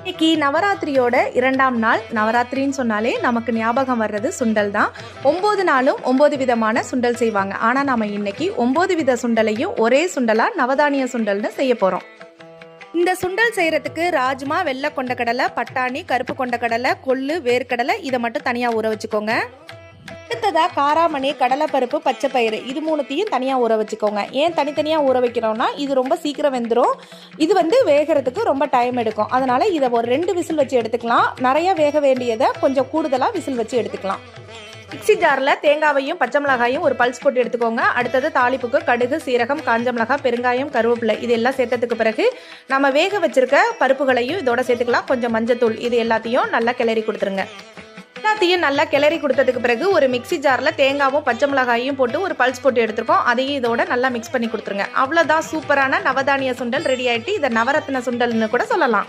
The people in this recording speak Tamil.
இன்னைக்கு நவராத்திரியோட 2ஆம் நாள். நவராத்திரின்னு சொன்னாலே நமக்கு ஞாபகம் வர்றது சுண்டல் தான். 9 நாளும் 9 விதமான சுண்டல் செய்வாங்க. ஆனால் நம்ம இன்னைக்கு 9 வித சுண்டலையும் ஒரே சுண்டலா நவதானிய சுண்டல்னு செய்ய போகிறோம். இந்த சுண்டல் செய்கிறதுக்கு ராஜ்மா, வெள்ளை கொண்டக்கடலை, பட்டாணி, கருப்பு கொண்டக்கடலை, கொள்ளு, வேர்க்கடலை இதை மட்டும் தனியாக ஊற வச்சுக்கோங்க. அடுத்ததாக காராமணி, கடலைப்பருப்பு, பச்சை பயிறு இது மூணுத்தையும் தனியாக ஊற வச்சுக்கோங்க. ஏன் தனித்தனியாக ஊற வைக்கிறோன்னா இது ரொம்ப சீக்கிரம் வெந்துடும். இது வேகிறதுக்கு ரொம்ப டைம் எடுக்கும். அதனால் இதை ஒரு 2 விசில் வச்சு எடுத்துக்கலாம். நிறையா வேக வேண்டியதை கொஞ்சம் கூடுதலாக விசில் வச்சு எடுத்துக்கலாம். மிக்ஸி ஜாரில் தேங்காவையும் பச்சை மிளகாயும் ஒரு பல்ஸ் போட்டு எடுத்துக்கோங்க. அடுத்தது தாளிப்புக்கு கடுகு, சீரகம், காஞ்ச மிளகாய், பெருங்காயம், கருவேப்பிலை இது எல்லாம் சேர்த்ததுக்கு பிறகு நம்ம வேக வச்சிருக்க பருப்புகளையும் இதோட சேர்த்துக்கலாம். கொஞ்சம் மஞ்சத்தூள் இது எல்லாத்தையும் நல்லா கிளறி கொடுத்துருங்க. எல்லாத்தையும் நல்லா கிளறி கொடுத்ததுக்கு பிறகு ஒரு மிக்ஸி ஜாரில் தேங்காவும் பச்சை மிளகாயும் போட்டு ஒரு பல்ஸ் போட்டு எடுத்துருக்கோம். அதையும் இதோட நல்லா மிக்ஸ் பண்ணி கொடுத்துருங்க. அவ்வளோதான், சூப்பரான நவதானிய சுண்டல் ரெடி ஆகிட்டு. இதை நவரத்ன சுண்டல்னு கூட சொல்லலாம்.